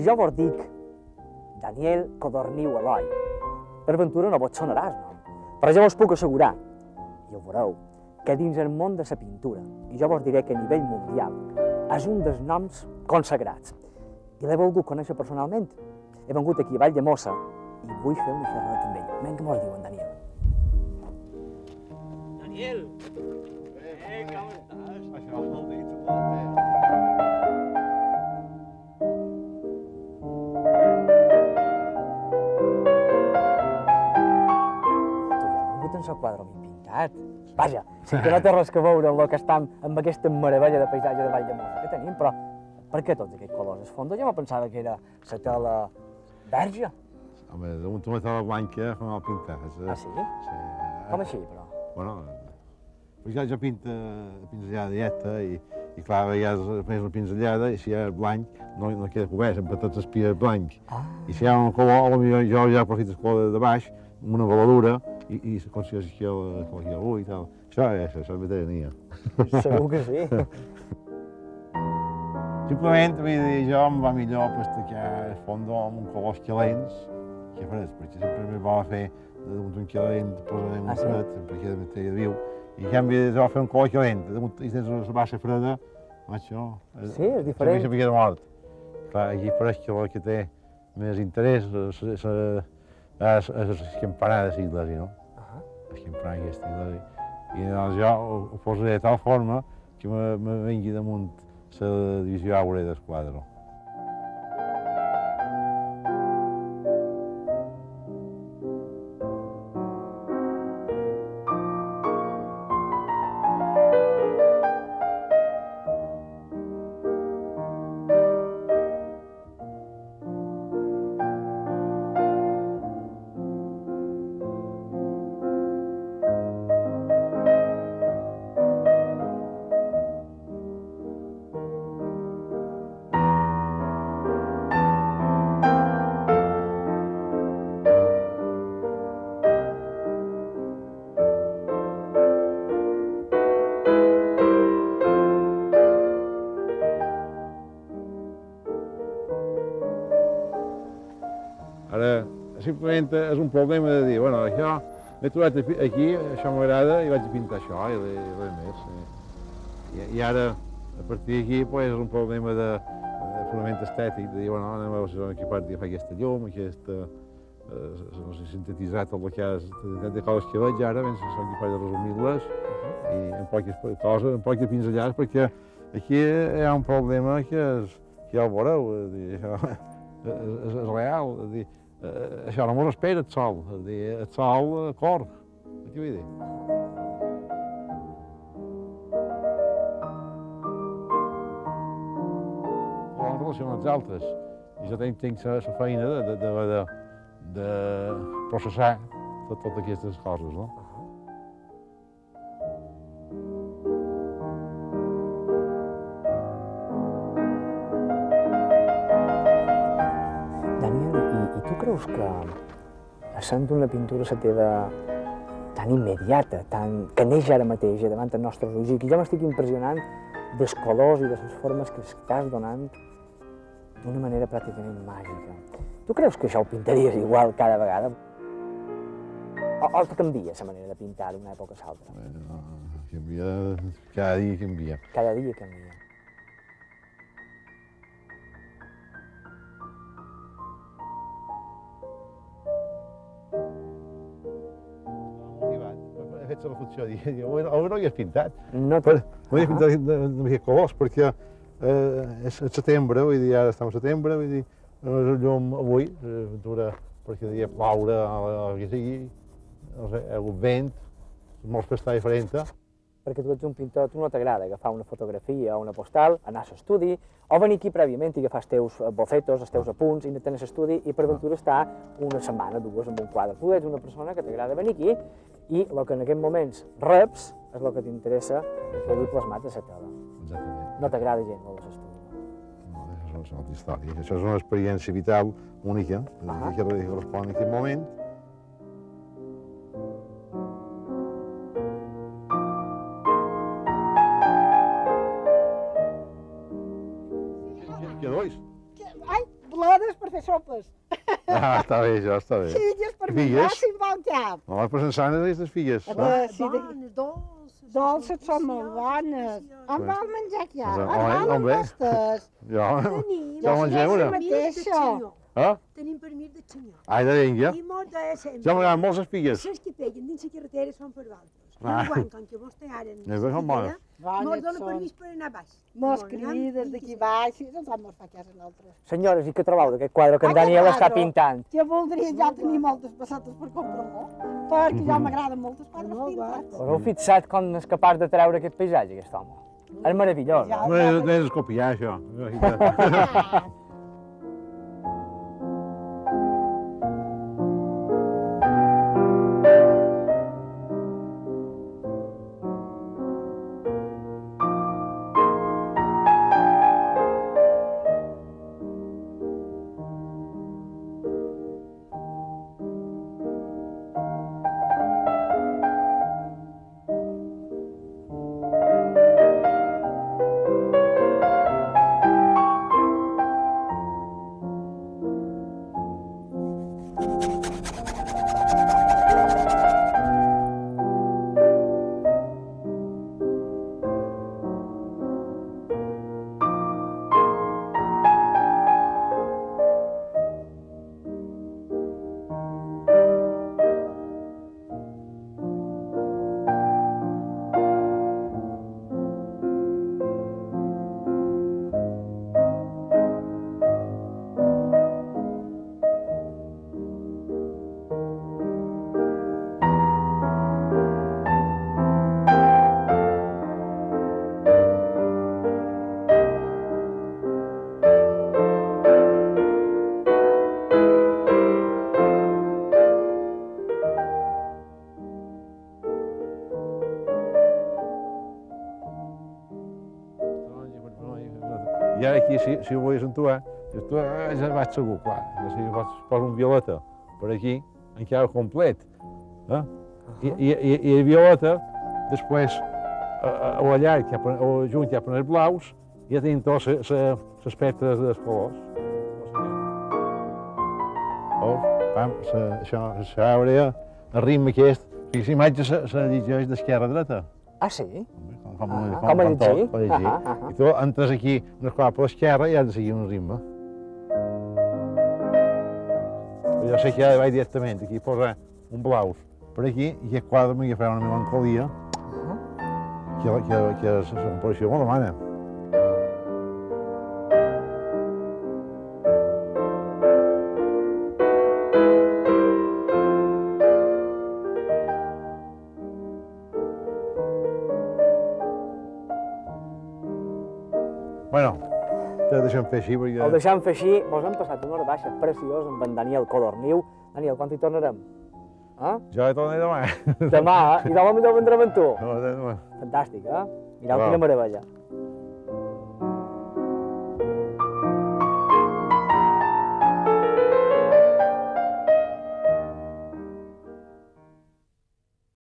jo vos dic Daniel Codorniu Eloi. Per ventura no vos sonarà el nom, però jo vos puc assegurar, i ho veureu, que dins el món de la pintura, i jo vos diré que a nivell mundial, és un dels noms consagrats. I l'he volgut conèixer personalment. He vengut aquí a Valldemossa i vull fer una xerrada amb ell. Vinga, què mos diuen, Daniel? Daniel! Com estàs? Això vol dir que molt bé. En el quadre ben pintat. Vaja, sí que no té res que veure amb el que estem amb aquesta meravella de paisatge de Valldemossa que tenim, però per què tots aquests colors? El fons jo me pensava que era la tela verge. Home, damunt una tela blanca fa mal pintar. Ah, sí? Sí. Com així, però? Bueno, pues jo pinto pinzellada dieta i clar, a vegades més una pinzellada i si hi ha blanc no queda cobert, sempre tot espia blanc. I si hi ha un color, potser jo ja aprofito el color de baix, amb una voladura, i consigo aquí l'ull i tal. Això és veterania. Segur que sí. Simplement, vull dir, jo em va millor practicar el fondo amb un colors calents que freds, perquè sempre m'hi va fer damunt un calent, posarem un fred, perquè de matèria viu. I en canvi, jo va fer un color calent, i tens una baixa freda, això... Sí, és diferent. Sempre queda mort. Clar, aquí pareix que el que té més interès és les campanades iglesi, no? Les campanades iglesi. I llavors jo ho posaré de tal forma que me vingui damunt la divisió àurea del quadre. Ara, simplement és un problema de dir, bueno, això m'he trobat aquí, això m'agrada i vaig a pintar això i res més. I ara, a partir d'aquí, és un problema de fonament estètic, de dir, bueno, anem a veure si som equipats d'agafar aquesta llum, aquesta... no sé, sintetitzat el que ha de coses que veig ara, si som equipats de resumir-les i en poques coses, en poques pinzellades, perquè aquí hi ha un problema que ja ho veureu, és real, això no mos espera el sol, el sol corre, què vull dir? En relació amb els altres, i jo tinc la feina de processar totes aquestes coses, no? Tu creus que essent una pintura la teva tan immediata, que neix ara mateix davant dels nostres ulls, i que jo m'estic impressionant dels colors i de les formes que estàs donant d'una manera pràcticament màgica. Tu creus que això ho pintaries igual cada vegada? O que canvia la manera de pintar d'una època a l'altra? Canvia, cada dia canvia. Cada dia canvia. He fet la funció, avui no hagués pintat. No hagués pintat una mica colors, perquè és setembre, vull dir, ara estem a setembre, vull dir, no és el llum avui, perquè devia ploure o el que sigui, no sé, el vent, molt està diferent. Perquè tu ets un pintor, tu no t'agrada agafar una fotografia o una postal, anar a l'estudi, o venir aquí prèviament i agafar els teus bocetos, els teus apunts, i anar a l'estudi i per ventura estar una setmana, dues, amb un quadre. Tu ets una persona que t'agrada venir aquí i el que en aquests moments reps és el que t'interessa fer-hi plasmat a la tela. Exactament. No t'agrada gent a l'estudi. No, això és una altra història. Això és una experiència vital única, que respon en aquest moment. Ai, plora, sopes. Està bé, això, està bé. Filles per menjar si en vol cap. No, però sense sanes aquestes filles. Bones, dolces són molt bones. En vol menjar cap? En volen vostès? Jo, Tenim. ja mengem una. Tenim permís de senyor. Ai, de vinga. I molt de sempre. Ja m'agraden molt les filles. Les que peguen dins la carretera són per d'altres. Ah. Enguany, com que vostè ara en És ben bona. mos dona permís per anar baix. Mos crides d'aquí baix i doncs mos fa casa nosaltres. Senyores, i què trobeu d'aquest quadre que en Daniel està pintant? Jo voldria ja tenir moltes pessetes per comprar-lo, perquè ja m'agraden moltes quadres pintats. Us heu fixat com és capaç de treure aquest paisatge, aquest home? És meravellós. No és copiar, això. I ara aquí, si ho veies en tu, ja vaig segur, clar. Si poso un violeta per aquí, encara complet. I el violeta, després, a la llarg, o junt ja per els blaus, ja tenim tots les petres dels colors. Això s'abre, el ritme aquest, aquesta imatge se llegeix d'esquerra a dreta. Ah, sí? Com a llegir? I tu entres aquí, una cosa per l'esquerra i has de seguir un ritme. Jo sé que ja vaig directament, aquí posa un blaus per aquí i aquest quadre m'hi farà una melancolia que la composició me demana. Bueno, te deixem fer així perquè... El deixem fer així, mos hem passat una hora baixa preciosa amb en Daniel Codorniu. Daniel, quan hi tornarem? Jo hi tornaré demà. Demà, i demà millor vendrem amb tu. Demà. Fantàstic, Mireu quina meravella.